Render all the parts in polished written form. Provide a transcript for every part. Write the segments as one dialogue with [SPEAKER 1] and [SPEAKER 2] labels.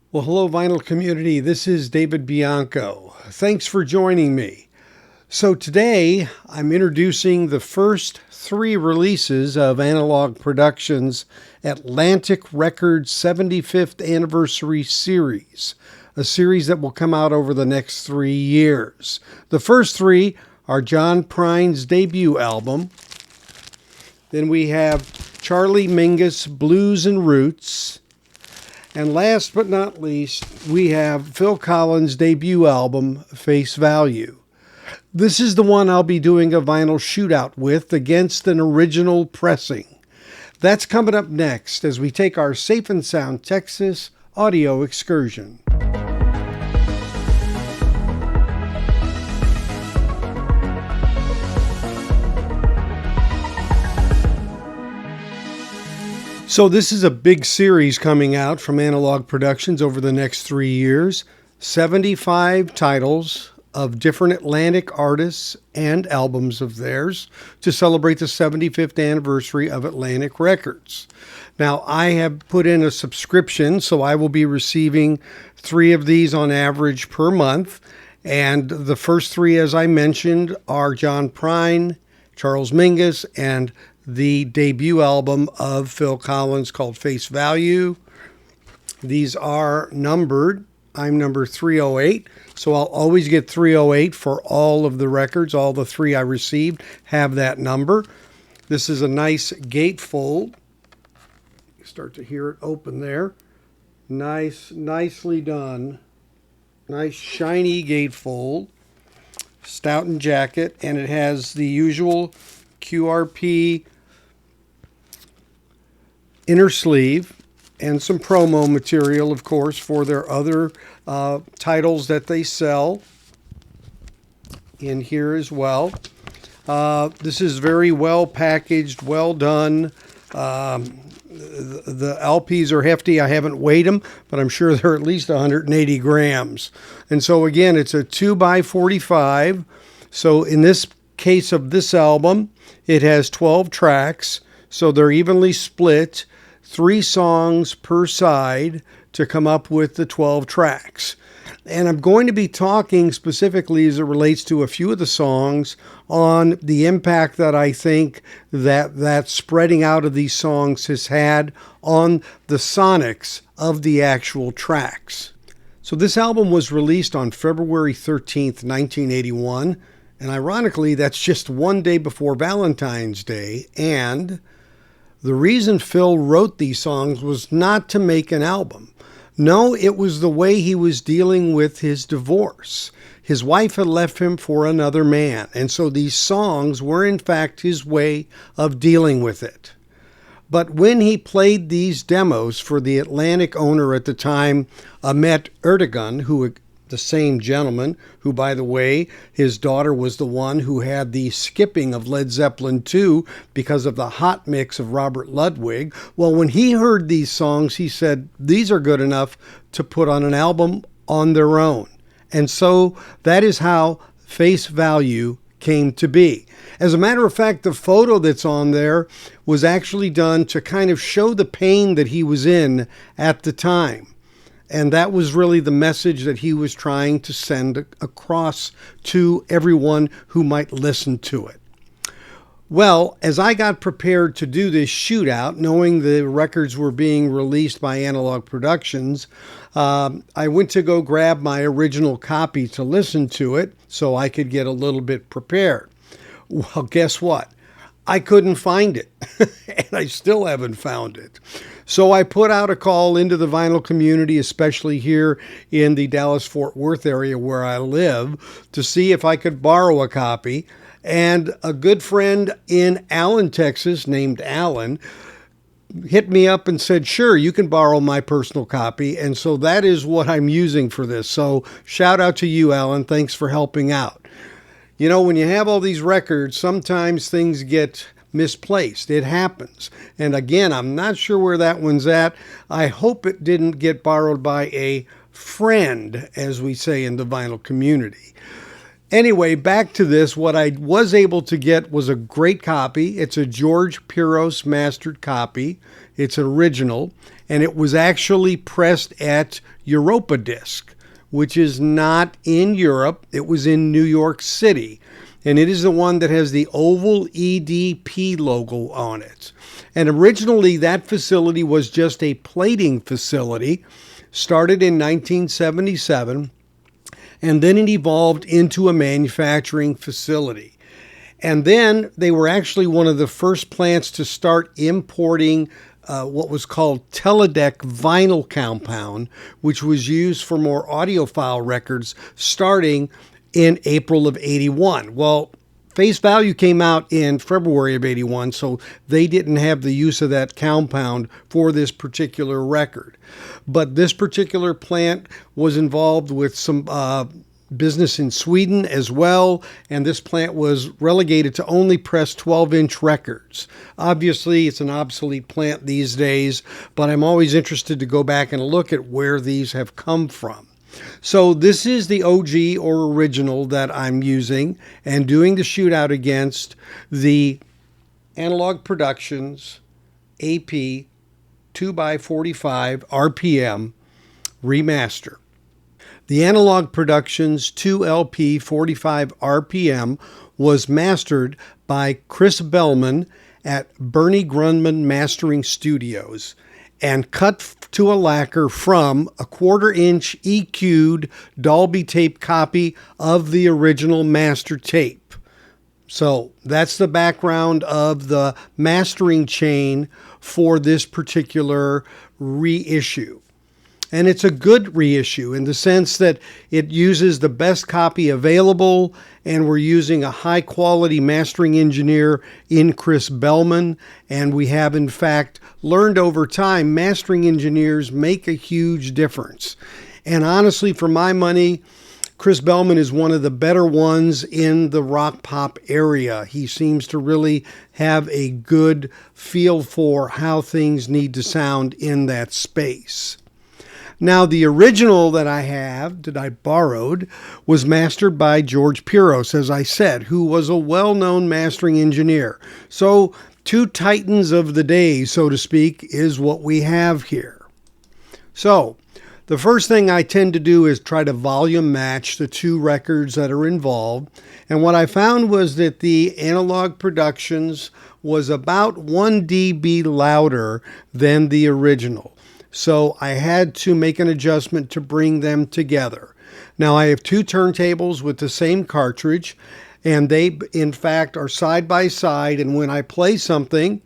[SPEAKER 1] Well, hello, vinyl community. This is David Bianco. Thanks for joining me. So today I'm introducing the first three releases of Analog Productions' Atlantic Records 75th Anniversary Series, a series that will come out over the next 3 years. The first three are John Prine's debut album. Then we have Charlie Mingus, Blues and Roots. And last but not least, we have Phil Collins' debut album, Face Value. This is the one I'll be doing a vinyl shootout with against an original pressing. That's coming up next as we take our Safe and Sound Texas audio excursion. So this is a big series coming out from Analog Productions over the next 3 years. 75 titles of different Atlantic artists and albums of theirs to celebrate the 75th anniversary of Atlantic Records. Now, I have put in a subscription, so I will be receiving 3 of these on average per month. And the first 3, as I mentioned, are John Prine, Charles Mingus, and the debut album of Phil Collins called Face Value. These are numbered. I'm number 308, so I'll always get 308 for all of the records. All the 3 I received have that number. This is a nice gatefold. You start to hear it open there. Nicely done. Nice shiny gatefold. Stoughton jacket, and it has the usual QRP inner sleeve and some promo material, of course, for their other titles that they sell in here as well. This is very well packaged, well done. The LPs are hefty. I haven't weighed them, but I'm sure they're at least 180 grams. And so again, it's a 2x45. So in this case of this album, it has 12 tracks. So they're evenly split, 3 songs per side to come up with the 12 tracks. And I'm going to be talking specifically as it relates to a few of the songs on the impact that I think that spreading out of these songs has had on the sonics of the actual tracks. So this album was released on February 13th, 1981. And ironically, that's just one day before Valentine's Day. And the reason Phil wrote these songs was not to make an album. No, it was the way he was dealing with his divorce. His wife had left him for another man, and so these songs were in fact his way of dealing with it. But when he played these demos for the Atlantic owner at the time, Ahmet Ertegun, the same gentleman who, by the way, his daughter was the one who had the skipping of Led Zeppelin II because of the hot mix of Robert Ludwig. Well, when he heard these songs, he said, these are good enough to put on an album on their own. And so that is how Face Value came to be. As a matter of fact, the photo that's on there was actually done to kind of show the pain that he was in at the time. And that was really the message that he was trying to send across to everyone who might listen to it. Well, as I got prepared to do this shootout, knowing the records were being released by Analog Productions, I went to go grab my original copy to listen to it so I could get a little bit prepared. Well, guess what? I couldn't find it, and I still haven't found it. So I put out a call into the vinyl community, especially here in the Dallas-Fort Worth area where I live, to see if I could borrow a copy. And a good friend in Allen, Texas, named Alan, hit me up and said, sure, you can borrow my personal copy. And so that is what I'm using for this. So shout out to you, Alan. Thanks for helping out. You know, when you have all these records, sometimes things get misplaced. It happens. And again, I'm not sure where that one's at. I hope it didn't get borrowed by a friend, as we say in the vinyl community. Anyway, back to this. What I was able to get was a great copy. It's a George Piros mastered copy. It's an original. and it was actually pressed at Europa Disc, which is not in Europe. It was in New York City, and it is the one that has the oval EDP logo on it. And originally that facility was just a plating facility, started in 1977, and then it evolved into a manufacturing facility. And then they were actually one of the first plants to start importing what was called Teledeck vinyl compound, which was used for more audiophile records starting in April of 81. Well, Face Value came out in February of 81, so they didn't have the use of that compound for this particular record. But this particular plant was involved with some business in Sweden as well, and this plant was relegated to only press 12-inch records. Obviously, it's an obsolete plant these days, but I'm always interested to go back and look at where these have come from. So this is the OG or original that I'm using and doing the shootout against, the Analog Productions AP 2x45 RPM remaster. The Analog Productions 2LP 45 RPM was mastered by Chris Bellman at Bernie Grundman Mastering Studios and cut to a lacquer from a 1/4-inch EQ'd Dolby tape copy of the original master tape. So that's the background of the mastering chain for this particular reissue. And it's a good reissue in the sense that it uses the best copy available, and we're using a high quality mastering engineer in Chris Bellman. And we have in fact learned over time, mastering engineers make a huge difference. And honestly, for my money, Chris Bellman is one of the better ones in the rock pop area. He seems to really have a good feel for how things need to sound in that space. Now, the original that I borrowed, was mastered by George Piros, as I said, who was a well-known mastering engineer. So, two titans of the day, so to speak, is what we have here. So, the first thing I tend to do is try to volume match the two records that are involved. And what I found was that the Analog Productions was about 1 dB louder than the original. So I had to make an adjustment to bring them together. Now I have two turntables with the same cartridge, and they in fact are side by side, and when I play something,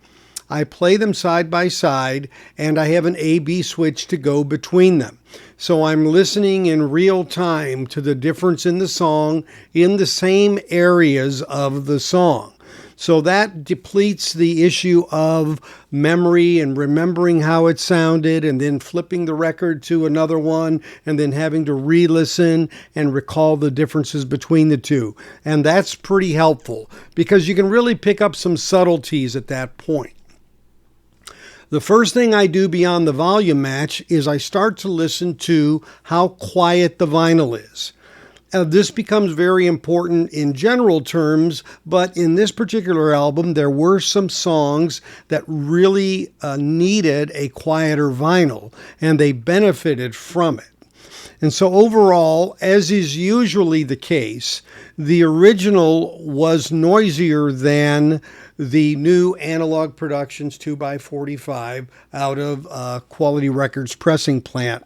[SPEAKER 1] I play them side by side, and I have an A-B switch to go between them. So I'm listening in real time to the difference in the song in the same areas of the song. So that depletes the issue of memory and remembering how it sounded and then flipping the record to another one and then having to re-listen and recall the differences between the two. And that's pretty helpful because you can really pick up some subtleties at that point. The first thing I do beyond the volume match is I start to listen to how quiet the vinyl is. This becomes very important in general terms, but in this particular album, there were some songs that really needed a quieter vinyl, and they benefited from it. And so overall, as is usually the case, the original was noisier than the new Analog Productions 2x45 out of Quality Records pressing plant.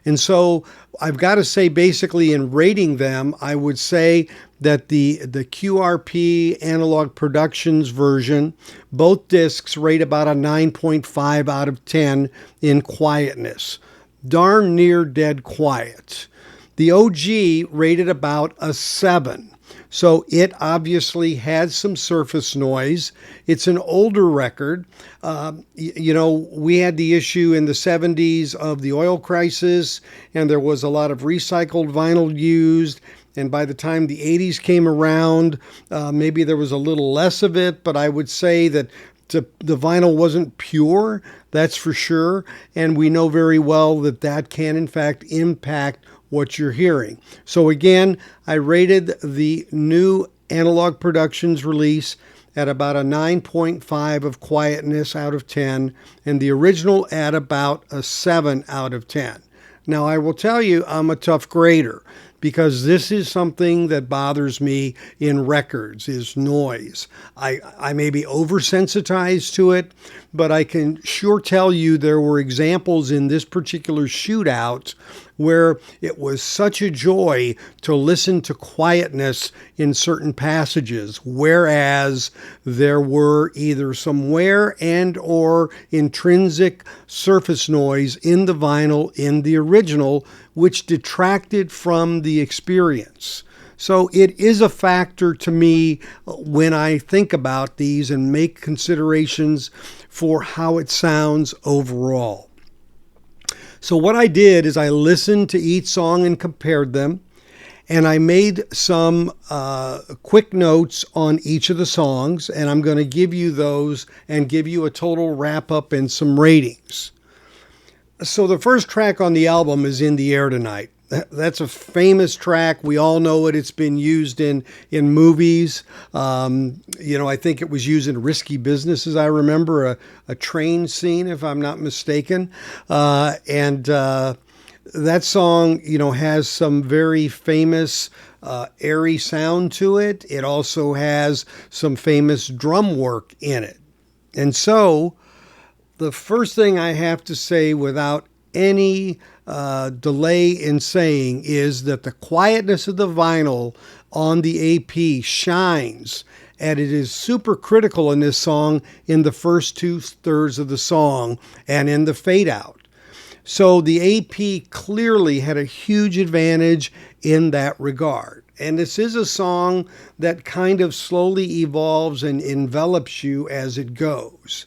[SPEAKER 1] And so I've got to say, basically in rating them, I would say that the QRP Analog Productions version, both discs rate about a 9.5 out of 10 in quietness. Darn near dead quiet. The OG rated about a 7. So it obviously had some surface noise. It's an older record. We had the issue in the 70s of the oil crisis, and there was a lot of recycled vinyl used. And by the time the 80s came around, maybe there was a little less of it, but I would say that the vinyl wasn't pure, that's for sure. And we know very well that that can, in fact, impact what you're hearing. So again, I rated the new Analog Productions release at about a 9.5 of quietness out of 10, and the original at about a 7 out of 10. Now, I will tell you, I'm a tough grader, because this is something that bothers me in records, is noise. I may be oversensitized to it, but I can sure tell you there were examples in this particular shootout where it was such a joy to listen to quietness in certain passages, whereas there were either some wear and or intrinsic surface noise in the vinyl in the original, which detracted from the experience. So it is a factor to me when I think about these and make considerations for how it sounds overall. So what I did is I listened to each song and compared them, and I made some quick notes on each of the songs, and I'm going to give you those and give you a total wrap-up and some ratings. So the first track on the album is In the Air Tonight. That's a famous track. We all know it. It's been used in movies. I think it was used in Risky Business, as I remember, a train scene, if I'm not mistaken. And that song, has some very famous airy sound to it. It also has some famous drum work in it. And so the first thing I have to say without any delay in saying is that the quietness of the vinyl on the AP shines, and it is super critical in this song in the first 2/3 of the song and in the fade out. So the AP clearly had a huge advantage in that regard. And this is a song that kind of slowly evolves and envelops you as it goes.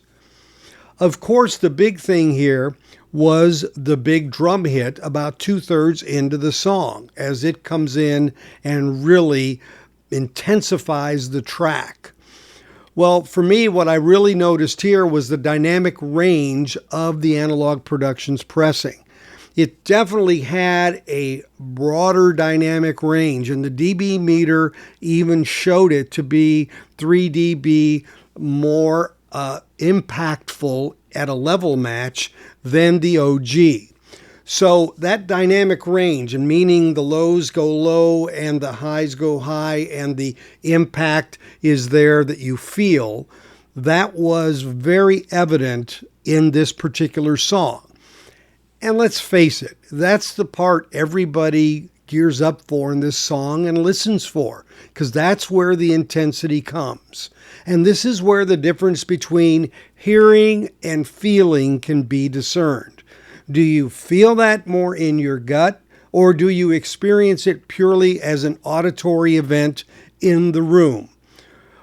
[SPEAKER 1] Of course, the big thing here was the big drum hit about 2/3 into the song, as it comes in and really intensifies the track. Well, for me, what I really noticed here was the dynamic range of the Analog Productions pressing. It definitely had a broader dynamic range, and the dB meter even showed it to be 3 dB more impactful at a level match than the OG. So that dynamic range, and meaning the lows go low and the highs go high and the impact is there that you feel, that was very evident in this particular song. And let's face it, that's the part everybody gears up for in this song and listens for, because that's where the intensity comes. And this is where the difference between hearing and feeling can be discerned. Do you feel that more in your gut, or do you experience it purely as an auditory event in the room?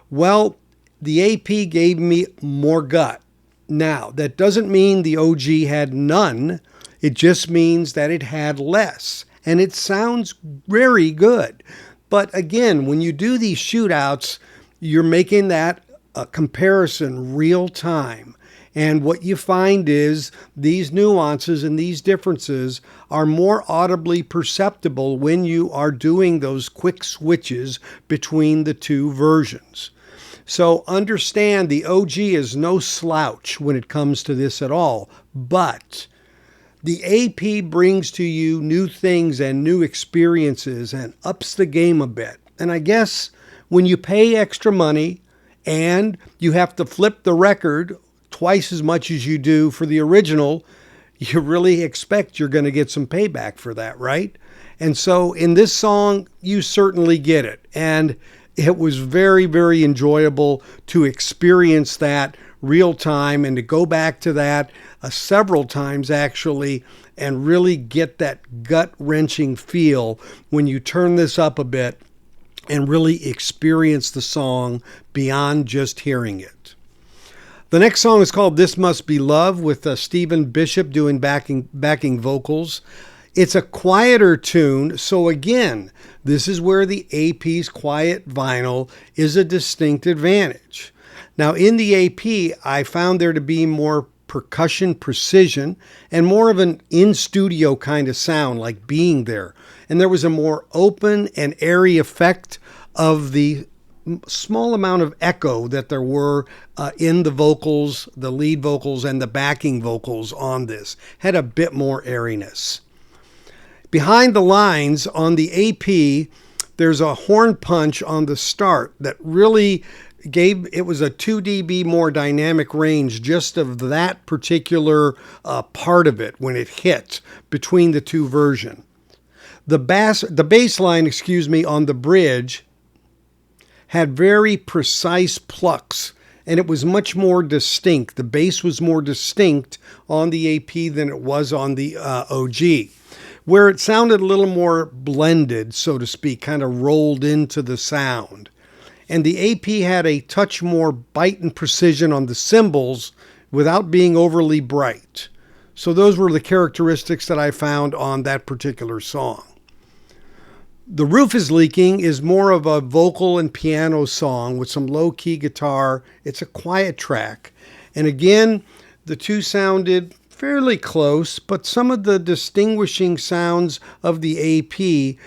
[SPEAKER 1] Well, the AP gave me more gut. Now, that doesn't mean the OG had none. It just means that it had less. And it sounds very good. But again, when you do these shootouts, you're making that a comparison real time. And what you find is these nuances and these differences are more audibly perceptible when you are doing those quick switches between the two versions. So understand the OG is no slouch when it comes to this at all, but the AP brings to you new things and new experiences and ups the game a bit. And I guess when you pay extra money and you have to flip the record twice as much as you do for the original, you really expect you're going to get some payback for that, right? And so in this song, you certainly get it. And it was very, very enjoyable to experience that real time and to go back to that several times actually and really get that gut-wrenching feel when you turn this up a bit and really experience the song beyond just hearing it. The next song is called This Must Be Love, with Stephen Bishop doing backing vocals. It's a quieter tune, so again, this is where the AP's quiet vinyl is a distinct advantage. Now in the AP, I found there to be more percussion precision and more of an in-studio kind of sound, like being there. And there was a more open and airy effect of the small amount of echo that there were in the vocals, the lead vocals, and the backing vocals on this. Had a bit more airiness. Behind the lines on the AP, there's a horn punch on the start that really it was a 2 dB more dynamic range just of that particular part of it when it hit between the two versions. The bass line, on the bridge had very precise plucks, and it was much more distinct. The bass was more distinct on the AP than it was on the OG, where it sounded a little more blended, so to speak, kind of rolled into the sound. And the AP had a touch more bite and precision on the cymbals without being overly bright. So those were the characteristics that I found on that particular song. The Roof is Leaking is more of a vocal and piano song with some low-key guitar. It's a quiet track. And again, the two sounded fairly close, but some of the distinguishing sounds of the AP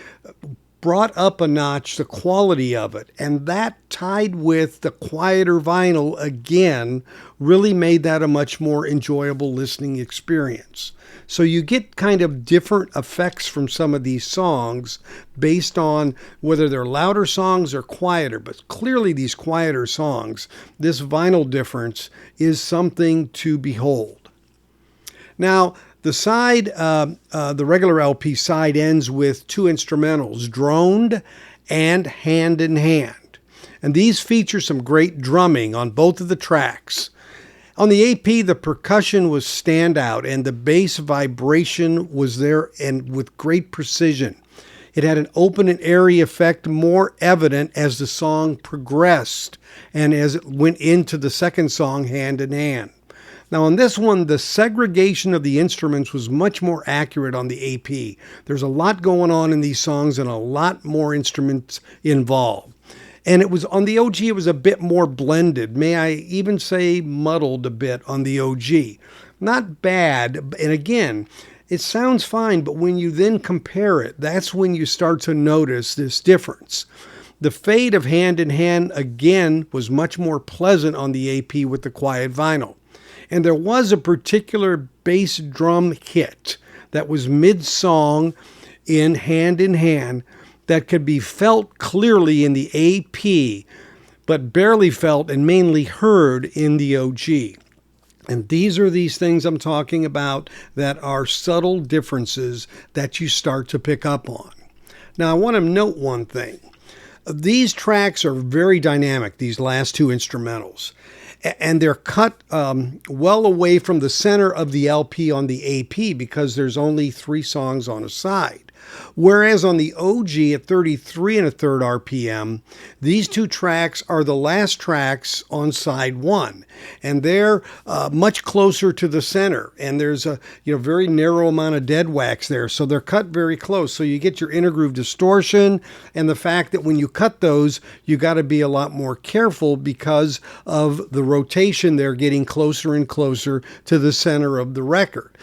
[SPEAKER 1] brought up a notch the quality of it. And that, tied with the quieter vinyl again, really made that a much more enjoyable listening experience. So you get kind of different effects from some of these songs based on whether they're louder songs or quieter. But clearly these quieter songs, this vinyl difference is something to behold. Now, the regular LP side ends with two instrumentals, Droned and Hand in Hand. And these feature some great drumming on both of the tracks. On the AP, the percussion was standout and the bass vibration was there and with great precision. It had an open and airy effect more evident as the song progressed and as it went into the second song, Hand in Hand. Now on this one, the segregation of the instruments was much more accurate on the AP. There's a lot going on in these songs and a lot more instruments involved. And it was on the OG, it was a bit more blended. May I even say muddled a bit on the OG. Not bad, and again, it sounds fine, but when you then compare it, that's when you start to notice this difference. The fade of Hand in Hand, again, was much more pleasant on the AP with the quiet vinyl. And there was a particular bass drum hit that was mid-song in Hand that could be felt clearly in the AP, but barely felt and mainly heard in the OG. And these are these things I'm talking about that are subtle differences that you start to pick up on. Now, I want to note one thing. These tracks are very dynamic, these last two instrumentals. And they're cut well away from the center of the LP on the AP because there's only 3 songs on a side. Whereas on the OG at 33 1/3 RPM, these two tracks are the last tracks on side 1. And they're much closer to the center. And there's a very narrow amount of dead wax there. So they're cut very close. So you get your intergroove distortion and the fact that when you cut those, you got to be a lot more careful because of the rotation. They're getting closer and closer to the center of the record.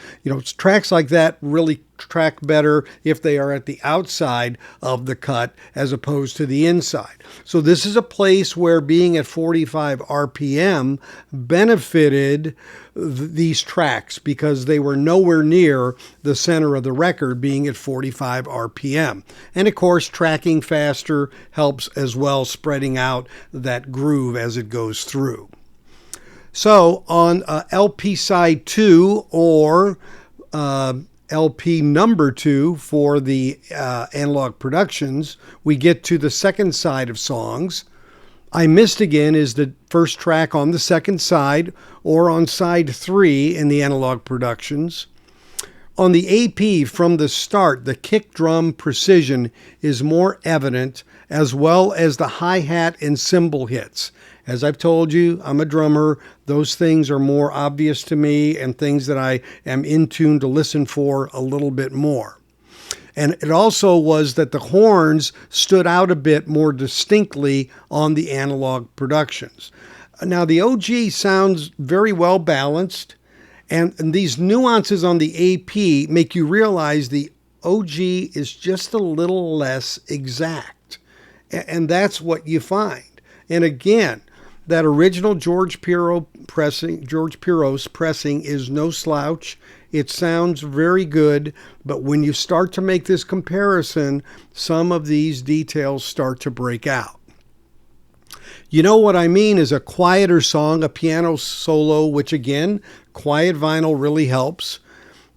[SPEAKER 1] Tracks like that really track better if they are at the outside of the cut as opposed to the inside. So this is a place where being at 45 RPM benefited these tracks because they were nowhere near the center of the record being at 45 RPM. And of course, tracking faster helps as well, spreading out that groove as it goes through. So on LP side 2 or LP number 2 for the Analog Productions, we get to the second side of songs. I Missed Again is the first track on the second side or on side 3 in the Analog Productions. On the AP, from the start, the kick drum precision is more evident as well as the hi-hat and cymbal hits. As I've told you, I'm a drummer. Those things are more obvious to me and things that I am in tune to listen for a little bit more. And it also was that the horns stood out a bit more distinctly on the Analog Productions. Now, the OG sounds very well balanced, and these nuances on the AP make you realize the OG is just a little less exact. And that's what you find. And again, that original George Piros pressing is no slouch. It sounds very good, but when you start to make this comparison, some of these details start to break out. You know what I mean is a quieter song, a piano solo, which again, quiet vinyl really helps.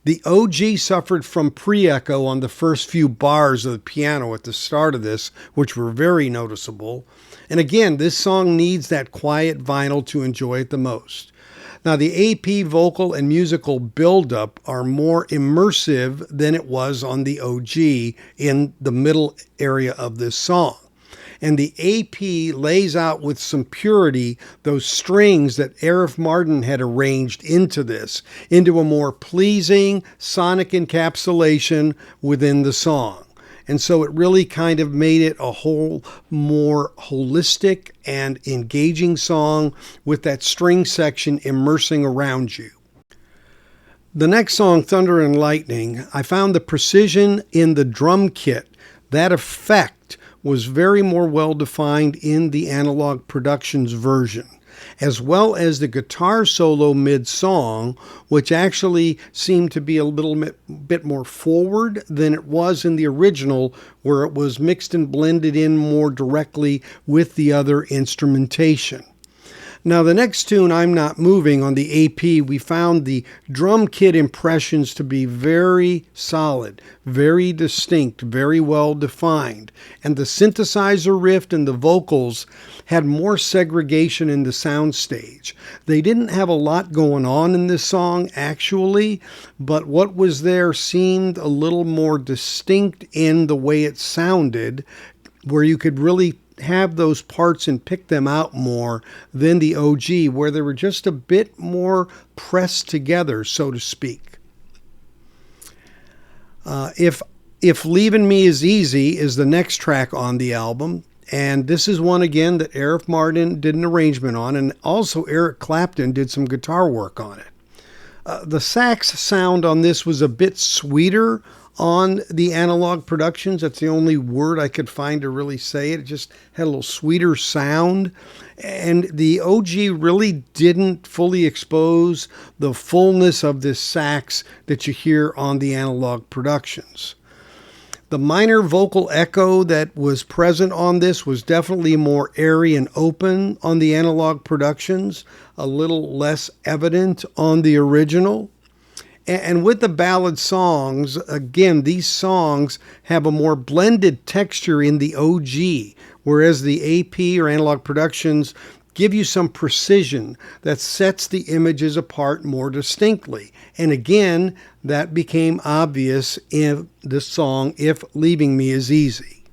[SPEAKER 1] The OG suffered from pre-echo on the first few bars of the piano at the start of this, which were very noticeable. And again, this song needs that quiet vinyl to enjoy it the most. Now, the AP vocal and musical buildup are more immersive than it was on the OG in the middle area of this song. And the AP lays out with some purity those strings that Arif Mardin had arranged into this, into a more pleasing sonic encapsulation within the song. And so it really kind of made it a whole more holistic and engaging song with that string section immersing around you. The next song, Thunder and Lightning, I found the precision in the drum kit, that effect was very more well defined in the Analog Productions version, as well as the guitar solo mid-song, which actually seemed to be a little bit more forward than it was in the original, where it was mixed and blended in more directly with the other instrumentation. Now, the next tune, I'm Not Moving, on the AP, we found the drum kit impressions to be very solid, very distinct, very well defined. And the synthesizer riff and the vocals had more segregation in the soundstage. They didn't have a lot going on in this song, actually, but what was there seemed a little more distinct in the way it sounded, where you could really have those parts and pick them out more than the OG, where they were just a bit more pressed together, so to speak. If Leaving Me Is Easy is the next track on the album, and this is one again that Arif Mardin did an arrangement on, and also Eric Clapton did some guitar work on it. The sax sound on this was a bit sweeter on the Analog Productions. That's the only word I could find to really say it. It just had a little sweeter sound. And the OG really didn't fully expose the fullness of this sax that you hear on the Analog Productions. The minor vocal echo that was present on this was definitely more airy and open on the Analog Productions, a little less evident on the original. And with the ballad songs, again, these songs have a more blended texture in the OG, whereas the AP or Analog Productions give you some precision that sets the images apart more distinctly. And again, that became obvious in the song If Leaving Me Is Easy.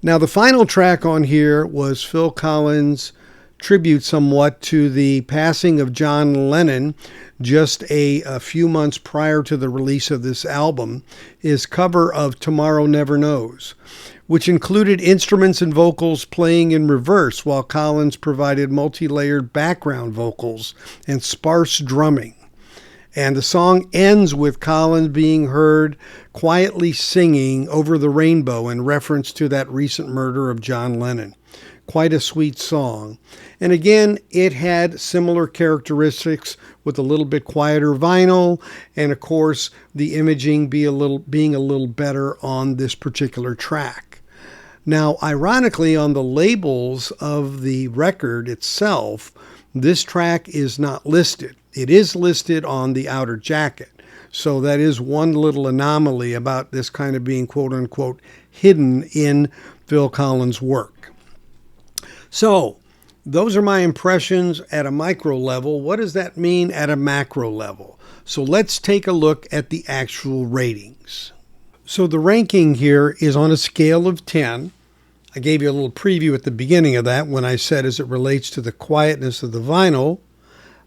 [SPEAKER 1] Now, the final track on here was Phil Collins' tribute somewhat to the passing of John Lennon just a few months prior to the release of this album, his cover of Tomorrow Never Knows, which included instruments and vocals playing in reverse while Collins provided multi-layered background vocals and sparse drumming. And the song ends with Collins being heard quietly singing Over the Rainbow in reference to that recent murder of John Lennon. Quite a sweet song. And again, it had similar characteristics with a little bit quieter vinyl, and of course, the imaging being a little better on this particular track. Now, ironically, on the labels of the record itself, this track is not listed. It is listed on the outer jacket. So that is one little anomaly about this kind of being quote-unquote hidden in Phil Collins' work. So, those are my impressions at a micro level. What does that mean at a macro level? So let's take a look at the actual ratings. So the ranking here is on a scale of 10. I gave you a little preview at the beginning of that when I said as it relates to the quietness of the vinyl,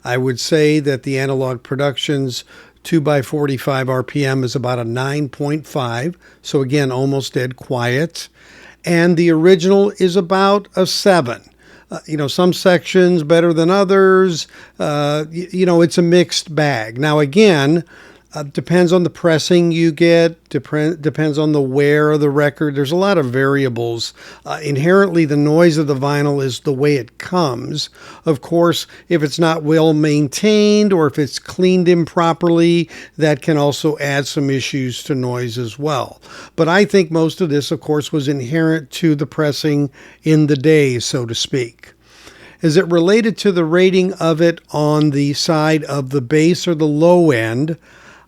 [SPEAKER 1] I would say that the Analog Productions 2x45 RPM is about a 9.5. So again, almost dead quiet. And the original is about a 7. Some sections better than others. It's a mixed bag. Now, again, Depends on the pressing you get, depends on the wear of the record. There's a lot of variables. Inherently, the noise of the vinyl is the way it comes. Of course, if it's not well maintained or if it's cleaned improperly, that can also add some issues to noise as well. But I think most of this, of course, was inherent to the pressing in the day, so to speak. As it related to the rating of it on the side of the bass or the low end,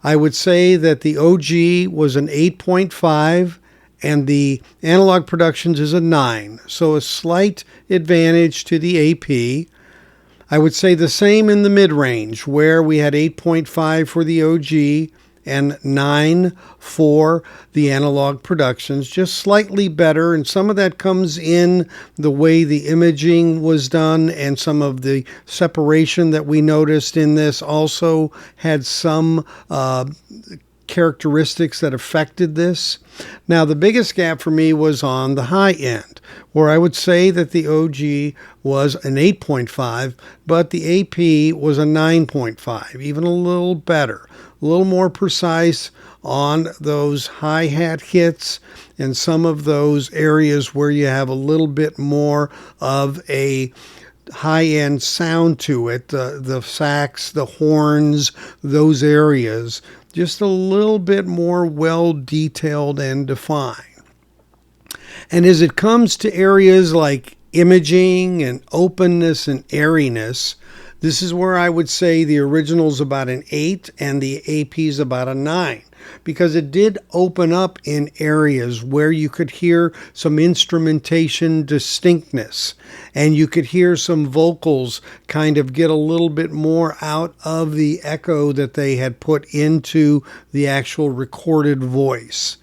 [SPEAKER 1] I would say that the OG was an 8.5 and the Analog Productions is a 9. So a slight advantage to the AP. I would say the same in the mid-range where we had 8.5 for the OG and 9 for the Analog Productions, just slightly better. And some of that comes in the way the imaging was done, and some of the separation that we noticed in this also had some characteristics that affected this. Now, the biggest gap for me was on the high end, where I would say that the OG was an 8.5, but the AP was a 9.5, even a little better, a little more precise on those hi-hat hits and some of those areas where you have a little bit more of a high-end sound to it, the sax, the horns, those areas, just a little bit more well-detailed and defined. And as it comes to areas like imaging and openness and airiness, this is where I would say the original's about an 8 and the AP's about a 9. Because it did open up in areas where you could hear some instrumentation distinctness and you could hear some vocals kind of get a little bit more out of the echo that they had put into the actual recorded voice.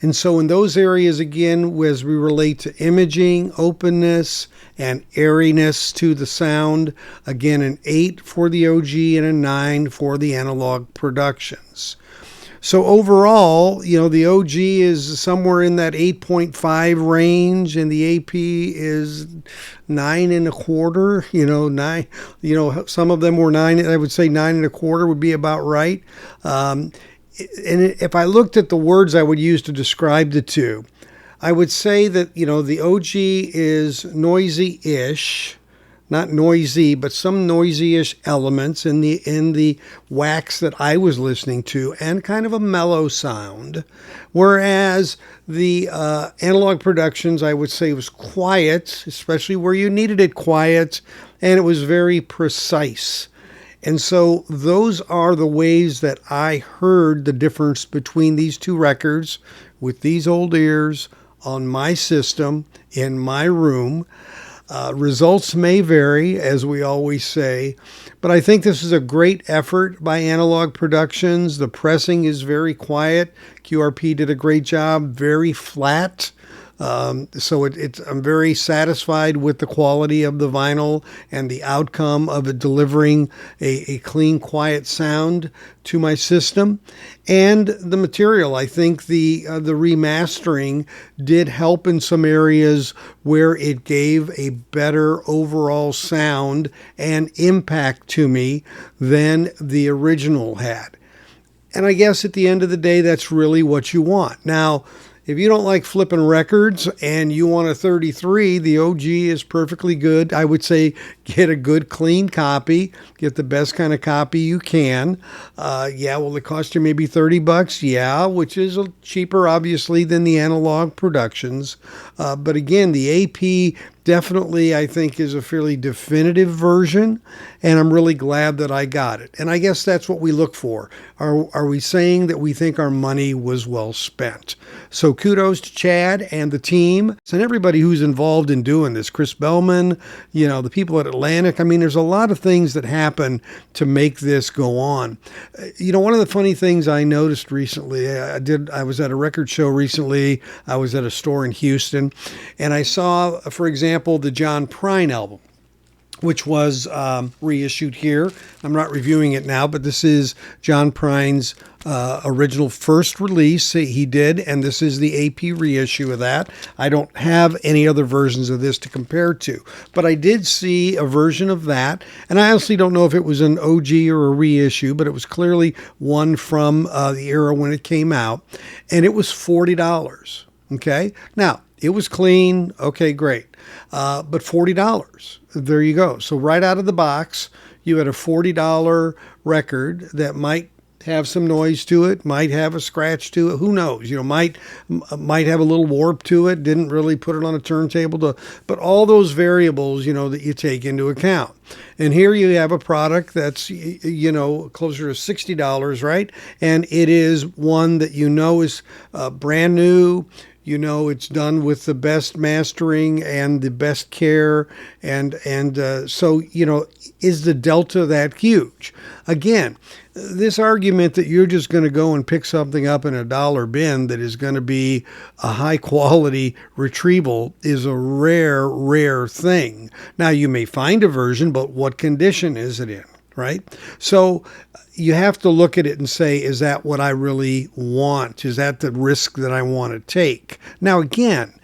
[SPEAKER 1] And so in those areas, again, as we relate to imaging, openness, and airiness to the sound, again, an 8 for the OG and a 9 for the Analog Productions. So overall, the OG is somewhere in that 8.5 range, and the AP is 9 1/4. 9. Some of them were 9. I would say 9 1/4 would be about right. And if I looked at the words I would use to describe the two, I would say that the OG is noisy-ish. Not noisy, but some noisy-ish elements in the wax that I was listening to, and kind of a mellow sound. Whereas the Analog Productions, I would say, was quiet, especially where you needed it quiet, and it was very precise. And so those are the ways that I heard the difference between these two records with these old ears on my system in my room. Results may vary, as we always say, but I think this is a great effort by Analog Productions. The pressing is very quiet. QRP did a great job, very flat. So I'm very satisfied with the quality of the vinyl and the outcome of it delivering a clean, quiet sound to my system. And the material, I think the remastering did help in some areas where it gave a better overall sound and impact to me than the original had. And I guess at the end of the day, that's really what you want. Now, if you don't like flipping records and you want a 33, the OG is perfectly good. I would say get a good clean copy. Get the best kind of copy you can. Will it cost you maybe $30? Yeah, which is cheaper, obviously, than the Analog Productions. But again, the AP definitely, I think, is a fairly definitive version, and I'm really glad that I got it. And I guess that's what we look for. Are we saying that we think our money was well spent? So kudos to Chad and the team and everybody who's involved in doing this. Chris Bellman, the people at Atlantic. I mean, there's a lot of things that happen to make this go on. One of the funny things I noticed recently, I was at a record show recently. I was at a store in Houston, and I saw, for example, the John Prine album. which was reissued here. I'm not reviewing it now, but this is John Prine's original first release he did, and this is the AP reissue of that. I don't have any other versions of this to compare to, but I did see a version of that, and I honestly don't know if it was an OG or a reissue, but it was clearly one from the era when it came out, and it was $40. Okay, now it was clean. Okay, great. But $40, there you go. So right out of the box, you had a $40 record that might have some noise to it, might have a scratch to it. Who knows? Might have a little warp to it. Didn't really put it on a turntable, but all those variables, that you take into account. And here you have a product that's, closer to $60, right? And it is one that is brand new. It's done with the best mastering and the best care. And so, is the delta that huge? Again, this argument that you're just going to go and pick something up in a dollar bin that is going to be a high quality retrieval is a rare, rare thing. Now, you may find a version, but what condition is it in? Right? So you have to look at it and say, is that what I really want? Is that the risk that I want to take? Now, again,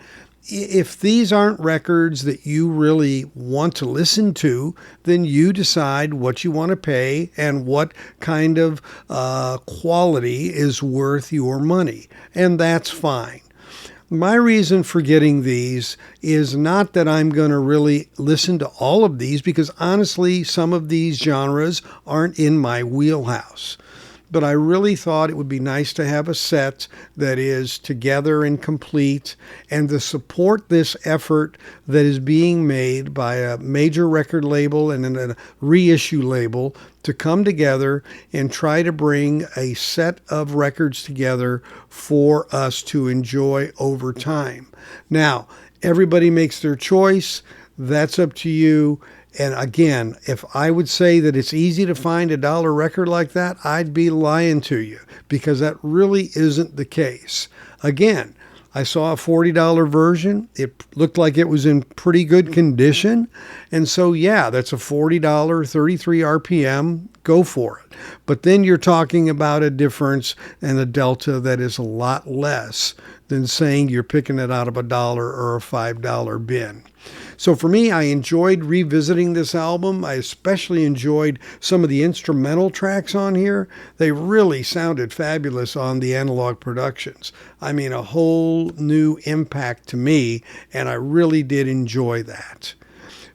[SPEAKER 1] if these aren't records that you really want to listen to, then you decide what you want to pay and what kind of quality is worth your money. And that's fine. My reason for getting these is not that I'm going to really listen to all of these, because honestly, some of these genres aren't in my wheelhouse. But I really thought it would be nice to have a set that is together and complete, and to support this effort that is being made by a major record label and a reissue label to come together and try to bring a set of records together for us to enjoy over time. Now, everybody makes their choice. That's up to you. And again, if I would say that it's easy to find a dollar record like that, I'd be lying to you, because that really isn't the case. Again, I saw a $40 version. It looked like it was in pretty good condition. And so, yeah, that's a $40, 33 RPM. Go for it. But then you're talking about a difference and a delta that is a lot less than saying you're picking it out of a dollar or a $5 bin. So for me, I enjoyed revisiting this album. I especially enjoyed some of the instrumental tracks on here. They really sounded fabulous on the analog productions. I mean, a whole new impact to me, and I really did enjoy that.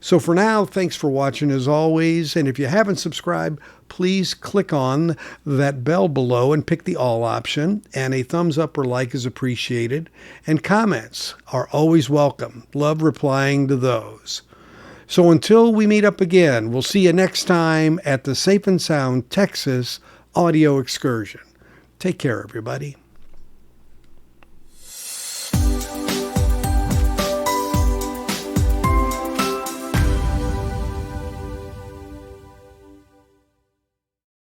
[SPEAKER 1] So for now, thanks for watching as always. And if you haven't subscribed, please click on that bell below and pick the all option. And a thumbs up or like is appreciated. And comments are always welcome. Love replying to those. So until we meet up again, we'll see you next time at the Safe and Sound Texas Audio Excursion. Take care, everybody.